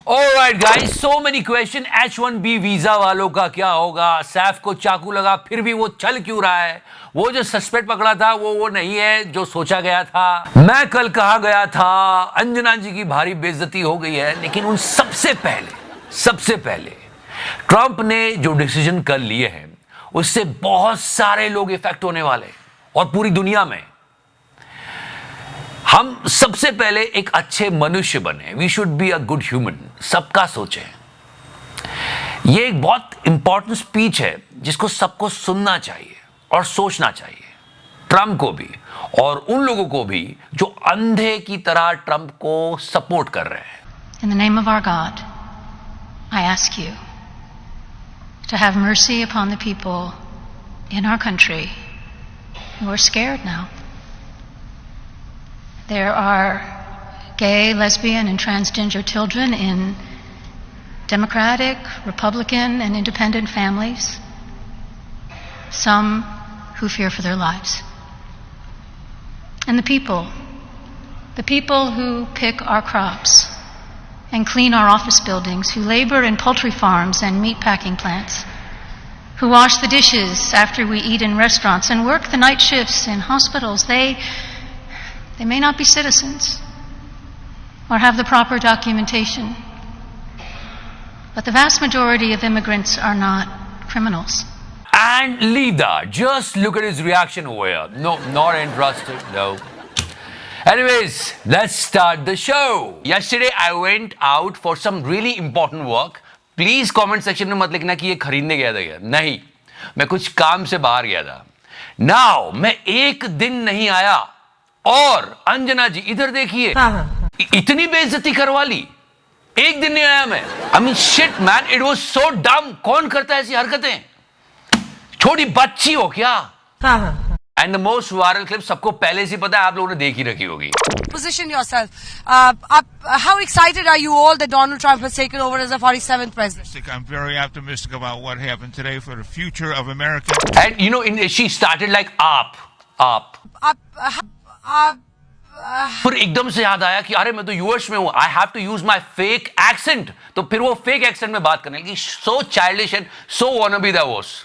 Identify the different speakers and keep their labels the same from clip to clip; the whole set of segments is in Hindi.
Speaker 1: Alright guys, so many question H1B visa वालों का क्या होगा? सैफ को चाकू लगा फिर भी वो चल क्यों रहा है? वो जो सस्पेक्ट पकड़ा था वो नहीं है जो सोचा गया था। मैं कल कहा गया था अंजना जी की भारी बेइज्जती हो गई है, लेकिन उन सबसे पहले ट्रंप ने जो डिसीजन कर लिए हैं उससे बहुत सारे लोग इफेक्ट होने वाले और पूरी दुनिया में। हम सबसे पहले एक अच्छे मनुष्य बने, we should be a good human, सबका सोचें। यह एक बहुत इंपॉर्टेंट स्पीच है जिसको सबको सुनना चाहिए और सोचना चाहिए, ट्रंप को भी और उन लोगों को भी जो अंधे की तरह ट्रंप को सपोर्ट कर रहे हैं।
Speaker 2: In the name of our God, I ask you to have mercy upon the people in our country who are scared now. There are gay, lesbian, and transgender children in Democratic, Republican, and independent families, some who fear for their lives. And the people who pick our crops and clean our office buildings, who labor in poultry farms and meat packing plants, who wash the dishes after we eat in restaurants and work the night shifts in hospitals, they may not be citizens or have the proper documentation, but the vast majority of immigrants are not criminals.
Speaker 1: And leave that. Just look at his reaction over here. No, not interested. No. Anyways, let's start the show. Yesterday I went out for some really important work. Please comment section में मत लिखना कि ये खरीदने गया था क्या? नहीं, मैं कुछ काम से बाहर गया था। Now मैं एक दिन नहीं आया और अंजना जी इधर देखिए, इतनी बेइज्जती करवा ली। एक दिन नहीं आया मैं। I mean shit man, it was so dumb. कौन करता है ऐसी हरकतें? छोटी बच्ची हो क्या? And the most viral clip सबको पहले से पता है, आप लोगों ने देख ही रखी होगी।
Speaker 3: Position yourself. How excited are you all that Donald Trump has taken over as the 47th president?
Speaker 4: I'm very optimistic about what happened today for the future of America.
Speaker 1: And you know, she started like up. फिर एकदम से याद आया कि अरे मैं तो यूएस में हूं, I have to use my fake accent. तो फिर वो फेक एक्सेंट में बात करने लगी। So childish and so wannabe that was.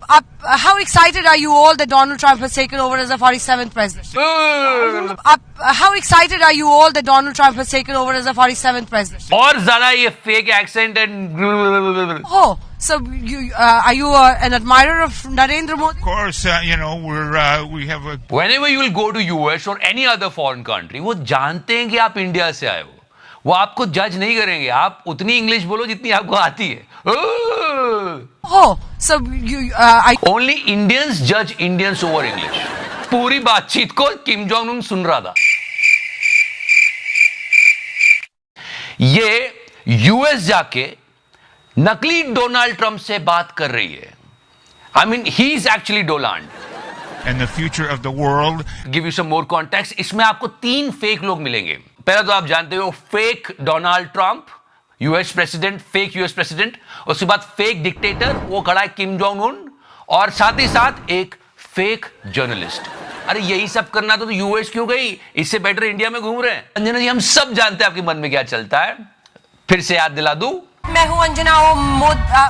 Speaker 3: How excited are you all that Donald Trump has taken over as the 47th president? How excited are you all that Donald Trump has taken over as the 47th president?
Speaker 1: और ज्यादा ये fake accent and
Speaker 3: Oh, so are you an admirer of Narendra Modi?
Speaker 4: Of course, we have a.
Speaker 1: whenever you will go to US or any other foreign country, वो जानते हैं कि आप इंडिया से आए हो, वो आपको जज नहीं करेंगे। आप उतनी इंग्लिश बोलो जितनी आपको आती है।
Speaker 3: Oh, so
Speaker 1: ओनली इंडियंस जज इंडियंस ओवर इंग्लिश। पूरी बातचीत को किम जोंग उन सुन रहा था। ये यूएस जाके नकली डोनाल्ड ट्रंप से बात कर रही है। I mean, he is actually Doland.
Speaker 4: And the future of the world.
Speaker 1: Give you some more context. इसमें आपको 3 फेक लोग मिलेंगे। पहला तो आप जानते हो fake Donald Trump, US president, fake US president. उसके बाद फेक डिक्टेटर, वो खड़ा है किम जोंग उन, और साथ ही साथ एक फेक जर्नलिस्ट। अरे यही सब करना तो यूएस क्यों गई? इससे बेटर इंडिया में घूम रहे हैं। अंजना जी, हम सब जानते हैं आपके मन में क्या चलता है। फिर से याद दिला दूं,
Speaker 3: मैं हूं अंजना।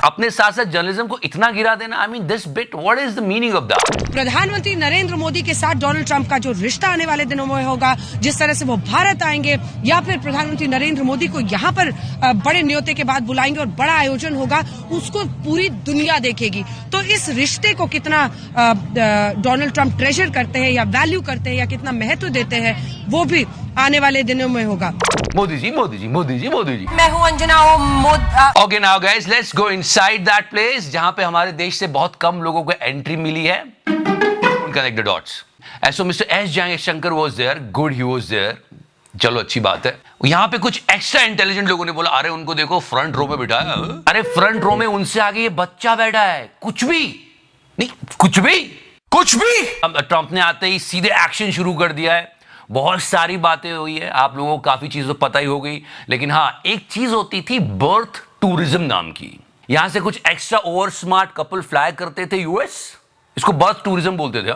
Speaker 1: अपने साथ साथ जर्नलिज्म को इतना गिरा देना, I mean this bit, what is the meaning of that?
Speaker 3: प्रधानमंत्री नरेंद्र मोदी के साथ डोनाल्ड ट्रंप का जो रिश्ता आने वाले दिनों में होगा, जिस तरह से वो भारत आएंगे या फिर प्रधानमंत्री नरेंद्र मोदी को यहाँ पर बड़े न्योते के बाद बुलाएंगे और बड़ा आयोजन होगा, उसको पूरी दुनिया देखेगी। तो इस रिश्ते को कितना डोनाल्ड ट्रंप ट्रेजर करते हैं या वैल्यू करते हैं या कितना महत्व देते हैं, वो भी आने वाले दिनों में होगा।
Speaker 1: मोदी जी।
Speaker 3: मैं हूं Anjana.
Speaker 1: Okay now guys, let's go inside that place जहां पे हमारे देश से बहुत कम लोगों को एंट्री मिली है। Connect the dots. So mister S Jaishankar was there, good he was there. चलो अच्छी बात है। यहां पे कुछ एक्स्ट्रा इंटेलिजेंट लोगों ने बोला, अरे उनको देखो फ्रंट रो में बिठाया। अरे फ्रंट रो में उनसे आगे ये बच्चा बैठा है। कुछ भी नहीं, कुछ भी। ट्रंप ने आते ही सीधे एक्शन शुरू कर दिया है। बहुत सारी बातें हुई है, आप लोगों को काफी चीजें पता ही हो गई, लेकिन हाँ, एक चीज होती थी बर्थ टूरिज्म नाम की। यहां से कुछ extra over smart couple fly करते थे यूएस, इसको बर्थ टूरिज्म बोलते थे।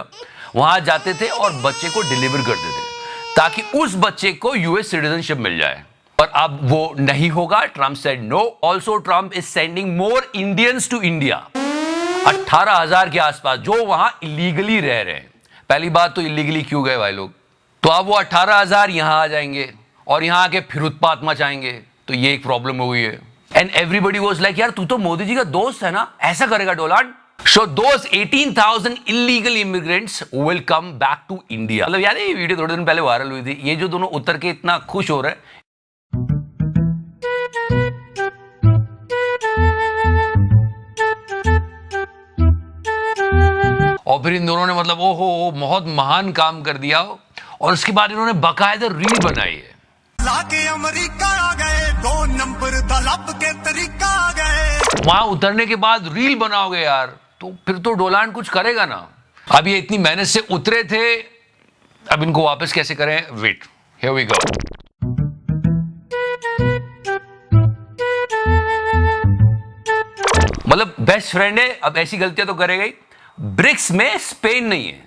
Speaker 1: वहां जाते थे और बच्चे को डिलीवर करते थे ताकि उस बच्चे को यूएस सिटीजनशिप मिल जाए। पर अब वो नहीं होगा. Trump said no. Also Trump is sending more Indians to India. 18,000 के आसपास जो वहां इलीगली रह रहे हैं. पहली बात तो इलीगली क्यों गए भाई लोग. तो अब वो 18,000 यहां आ जाएंगे और यहां आके फिर उत्पात मचाएंगे. तो ये एक प्रॉब्लम हो गई है. एंड एवरीबडी वाज लाइक यार तू तो मोदी जी का दोस्त है ना, ऐसा करेगा Donald. So those 18,000 illegal immigrants will come back to India. मतलब यार ये वीडियो थोड़े दिन पहले वायरल हुई थी. ये जो दोनों उतर के इतना खुश हो रहे हैं. और फिर इन दोनों ने मतलब ओहो बहुत महान काम कर दिया. और उसके बाद इन्होंने बकायदा रील बनाई है.
Speaker 5: लाके अमेरिका आ गए, 2 नंबर तलब के तरीका आ गए.
Speaker 1: वहां उतरने के बाद रील बनाओगे यार तो फिर तो डोनाल्ड कुछ करेगा ना. अब ये इतनी मेहनत से उतरे थे, अब इनको वापस कैसे करें. Wait, here we go. मतलब बेस्ट फ्रेंड है, अब ऐसी गलतियां तो करेगा ही. ब्रिक्स में स्पेन नहीं है.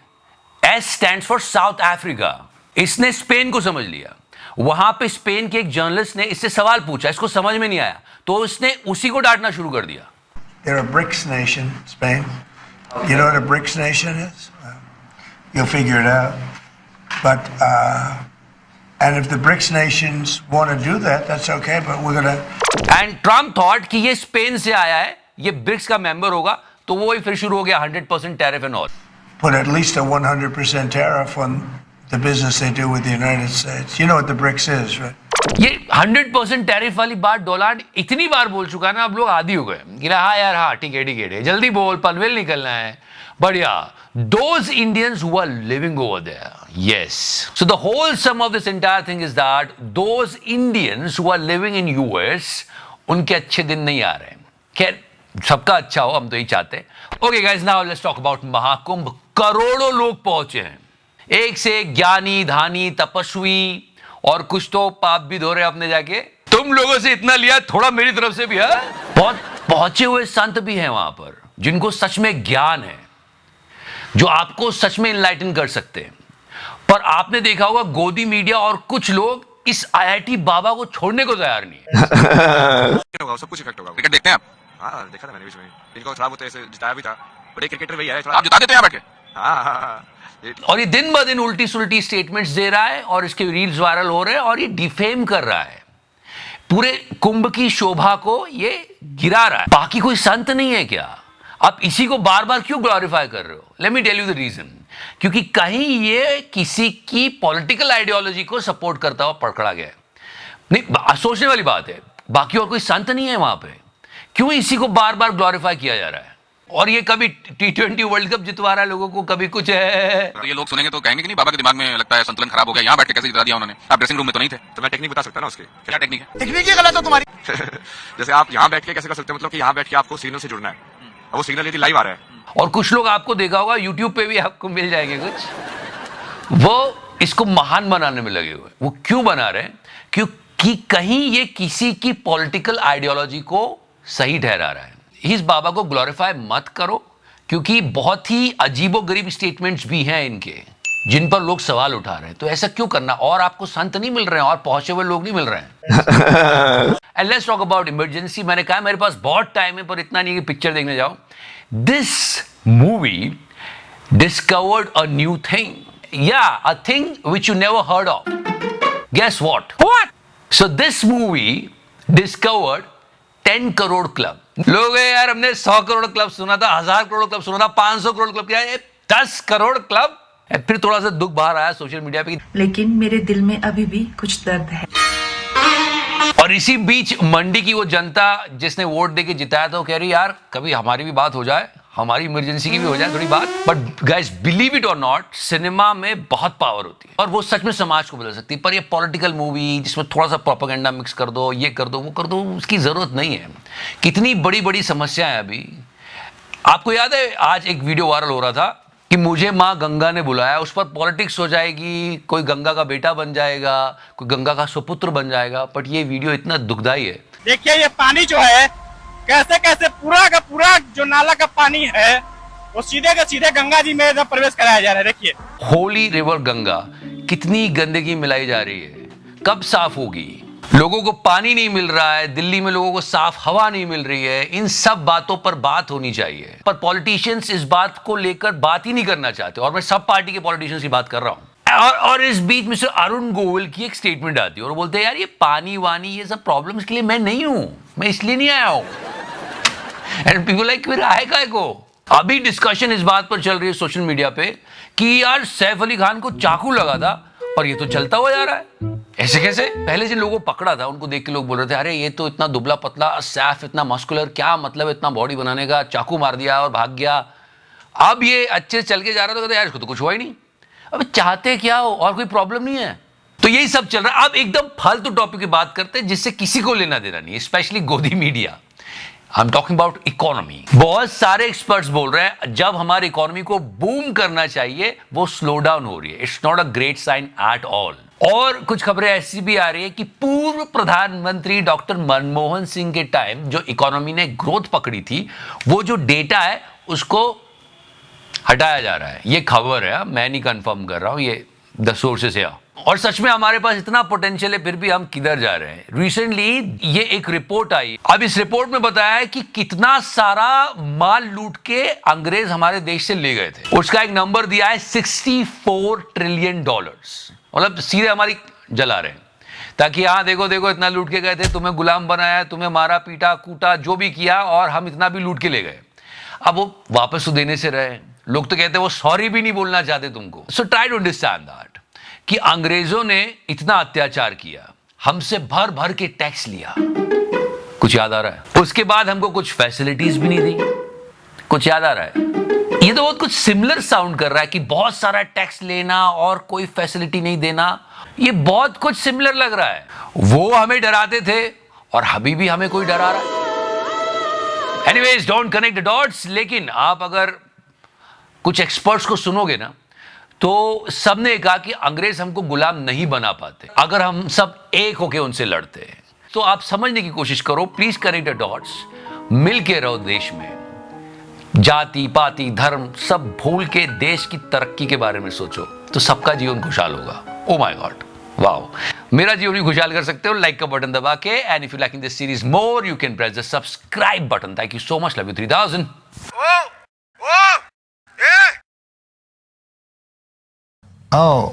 Speaker 1: S stands for south Africa. इसने स्पेन को समझ लिया. वहां पे स्पेन के एक जर्नलिस्ट ने इससे सवाल पूछा, इसको समझ में नहीं आया तो इसने उसी को डांटना शुरू कर दिया.
Speaker 6: They're a BRICS nation, Spain. You know what a BRICS nation is? You'll figure it out. But, and if the BRICS nations want to do that, that's okay, but we're going to...
Speaker 1: And Trump thought कि ये स्पेन से आया है, ये ब्रिक्स का मेंबर होगा, तो वो ही फिर शुरू हो गया 100% tariff and all.
Speaker 6: Put at least a 100% tariff on the business they do with the United States. You know what the BRICS is, right?
Speaker 1: ये 100% टैरिफ वाली बात डोनाल्ड इतनी बार बोल चुका है ना, अब लोग आदी हो गए कि हाँ यार हाँ ठीक है जल्दी बोल, पनवेल निकलना है. बढ़िया. Those Indians who are living over there, yes. So the whole sum of this entire thing is that those Indians who are living in US, उनके अच्छे दिन नहीं आ रहे हैं. खैर सबका अच्छा हो, हम तो यही चाहते हैं. Okay guys, now let's talk about Mahakumbh. करोड़ों लोग पहुंचे हैं, एक से एक ज्ञानी धानी तपस्वी, और कुछ तो पाप भी धो रहे अपने जाके. तुम लोगों से इतना लिया, थोड़ा मेरी तरफ से भी है. बहुत पहुंचे हुए संत भी हैं वहां पर जिनको सच में ज्ञान है, जो आपको सच में इनलाइटन कर सकते हैं. पर आपने देखा होगा गोदी मीडिया और कुछ लोग इस आईआईटी बाबा को छोड़ने को तैयार नहीं है.
Speaker 7: सब कुछ इफेक्ट होगा. क्रिकेट देखते हैं आप? हाँ देखा था मैंने बीच में. इनको खराब होते हैं, जिताया भी था. बड़े क्रिकेटर वही आए, थोड़ा आप जिता देते हैं यहाँ बैठ के. हाँ.
Speaker 1: और ये दिन ब दिन उल्टी सुल्टी स्टेटमेंट्स दे रहा है और इसके रील्स वायरल हो रहे हैं और ये डिफेम कर रहा है. पूरे कुंभ की शोभा को ये गिरा रहा है. बाकी कोई संत नहीं है क्या? आप इसी को बार बार क्यों ग्लोरीफाई कर रहे हो? Let me tell you the reason. क्योंकि कहीं ये किसी की पॉलिटिकल आइडियोलॉजी को सपोर्ट करता हुआ पकड़ा गया है. नहीं, सोचने वाली बात है. बाकी और कोई संत नहीं है वहां पे, क्यों इसी को बार बार ग्लोरीफाई किया जा रहा है? और ये कभी T20 वर्ल्ड कप जितवा रहा है लोगों को, कभी कुछ है.
Speaker 7: तो ये लोग सुनेंगे तो कहेंगे कि नहीं बाबा के दिमाग में लगता है संतुलन खराब हो गया, यहाँ बैठ के कैसे जिता दिया उन्होंने. आप ड्रेसिंग रूम में तो नहीं थे. तो मैं टेक्निक बता सकता ना उसकी. क्या टेक्निक है?
Speaker 5: टेक्निक ही गलत है तुम्हारी.
Speaker 7: जैसे आप यहाँ बैठ के कैसे कर सकते हैं, मतलब कि यहाँ बैठ के आपको सिग्नल से जुड़ना है. अब वो सिग्नल यदि लाइव आ रहा है,
Speaker 1: और कुछ लोग आपको देखा होगा यूट्यूब पे भी आपको मिल जाएंगे कुछ, वो इसको महान बनाने में लगे हुए. वो क्यों बना रहे हैं? क्योंकि कहीं ये किसी की पॉलिटिकल आइडियोलॉजी को सही ठहरा रहा है. इस बाबा को ग्लोरीफाई मत करो, क्योंकि बहुत ही अजीबोगरीब स्टेटमेंट्स भी हैं इनके जिन पर लोग सवाल उठा रहे हैं. तो ऐसा क्यों करना? और आपको संत नहीं मिल रहे हैं और पहुंचे हुए लोग नहीं मिल रहे हैं. And let's talk about emergency. मैंने कहा मेरे पास बहुत टाइम है, पर इतना नहीं कि पिक्चर देखने जाओ. This movie discovered a new thing. या a thing which you never heard of. Guess what? So this movie discovered 10 crore club. लोग यार हमने 100 करोड़ क्लब सुना था, 1000 करोड़ क्लब सुना था, 500 करोड़ क्लब. क्या है 10 करोड़ क्लब? फिर थोड़ा सा दुख बाहर आया सोशल मीडिया पे,
Speaker 8: लेकिन मेरे दिल में अभी भी कुछ दर्द है.
Speaker 1: और इसी बीच मंडी की वो जनता जिसने वोट देके जिताया था, वो कह रही यार कभी हमारी भी बात हो जाए, हमारी इमरजेंसी की भी हो जाए थोड़ी बात. बट गाइस बिलीव इट और नॉट, सिनेमा में बहुत पावर होती है और वो सच में समाज को बदल सकती है. पर ये पॉलिटिकल मूवी जिसमें थोड़ा सा प्रोपेगेंडा मिक्स कर दो, ये कर दो, वो कर दो, उसकी जरूरत नहीं है. कितनी बड़ी बड़ी समस्या है अभी. आपको याद है आज एक वीडियो वायरल हो रहा था कि मुझे माँ गंगा ने बुलाया. उस पर पॉलिटिक्स हो जाएगी, कोई गंगा का बेटा बन जाएगा, कोई गंगा का सुपुत्र बन जाएगा. बट ये वीडियो इतना दुखदाई है.
Speaker 9: देखिए ये पानी जो है कैसे कैसे पूरा का पूरा जो नाला का पानी है वो सीधे के सीधे गंगा जी में प्रवेश कराया जा रहा है. देखिए होली
Speaker 1: रिवर गंगा, कितनी गंदगी मिलाई जा रही है. कब साफ होगी? लोगों को पानी नहीं मिल रहा है, दिल्ली में लोगों को साफ हवा नहीं मिल रही है, इन सब बातों पर बात होनी चाहिए। पर पॉलिटिशियंस इस बात को लेकर बात ही नहीं करना चाहते, और मैं सब पार्टी के पॉलिटिशियंस की बात कर रहा हूं। और इस बीच मिस्टर अरुण गोविल की एक स्टेटमेंट आती है और बोलते हैं यार ये पानी वानी ये सब प्रॉब्लम्स के लिए मैं नहीं हूं, मैं इसलिए नहीं आया हूं। एंड पीपल लाइक फिर आए काय को। अभी डिस्कशन इस बात पर चल रही है सोशल मीडिया पे कि यार सैफ अली खान को चाकू लगा था और ये तो चलता हुआ जा रहा है। ऐसे कैसे? पहले जिन लोगों को पकड़ा था उनको देख के लोग बोल रहे थे अरे ये तो इतना दुबला पतला, सैफ इतना मस्कुलर, क्या मतलब इतना बॉडी बनाने का, चाकू मार दिया और भाग गया। अब ये अच्छे से चल के जा रहा था, कहते यार इसको तो कुछ हुआ ही नहीं। अब चाहते क्या हो, और कोई प्रॉब्लम नहीं है। तो यही सब चल रहा है। अब एकदम फालतू टॉपिक की बात करते हैं जिससे किसी को लेना देना नहीं, स्पेशली गोदी media. I am talking about economy. बहुत सारे एक्सपर्ट्स बोल रहे हैं जब हमारी इकोनॉमी को बूम करना चाहिए वो स्लो डाउन हो रही है। It's not a great sign at all. और कुछ खबरें ऐसी भी आ रही है कि पूर्व प्रधानमंत्री डॉक्टर मनमोहन सिंह के टाइम जो इकोनॉमी ने ग्रोथ पकड़ी थी वो जो डेटा है उसको हटाया जा रहा है। ये खबर है, मैं नहीं कंफर्म कर रहा हूं, ये द सोर्सेस है। और सच में हमारे पास इतना पोटेंशियल है फिर भी हम किधर जा रहे हैं। रिसेंटली ये एक रिपोर्ट आई, अब इस रिपोर्ट में बताया है कि कितना सारा माल लूट के अंग्रेज हमारे देश से ले गए थे। उसका एक नंबर दिया है $64 ट्रिलियन। मतलब सीधे हमारी जला रहे हैं ताकि हाँ देखो देखो इतना लूट के गए थे, तुम्हें गुलाम बनाया, तुम्हें मारा पीटा कूटा जो भी किया और हम इतना भी लूट के ले गए। अब वो वापस तो देने से रहे। लोग तो कहते हैं वो सॉरी भी नहीं बोलना चाहते तुमको। So try to understand that कि अंग्रेजों ने इतना अत्याचार किया, हमसे भर भर के टैक्स लिया, कुछ याद आ रहा है? उसके बाद हमको कुछ फैसिलिटीज भी नहीं दी, कुछ याद आ रहा है? ये तो बहुत कुछ सिमिलर साउंड कर रहा है कि बहुत सारा टैक्स लेना और कोई फैसिलिटी नहीं देना। ये बहुत कुछ सिमिलर लग रहा है। वो हमें डराते थे और अभी भी हमें कोई डरा रहा है। Anyways don't connect the dots. लेकिन आप अगर कुछ एक्सपर्ट्स को सुनोगे ना तो सबने कहा कि अंग्रेज हमको गुलाम नहीं बना पाते अगर हम सब एक होके उनसे लड़ते हैं। तो आप समझने की कोशिश करो, प्लीज कनेक्ट द डॉट्स। मिल के रहो देश में, जाति पाति धर्म सब भूल के देश की तरक्की के बारे में सोचो तो सबका जीवन खुशहाल होगा। Oh my God, wow. मेरा जीवन भी खुशहाल कर सकते हो लाइक का बटन दबा के। And if you liking this series more you can press the subscribe button. Thank you so much, love you 3000।
Speaker 5: Oh.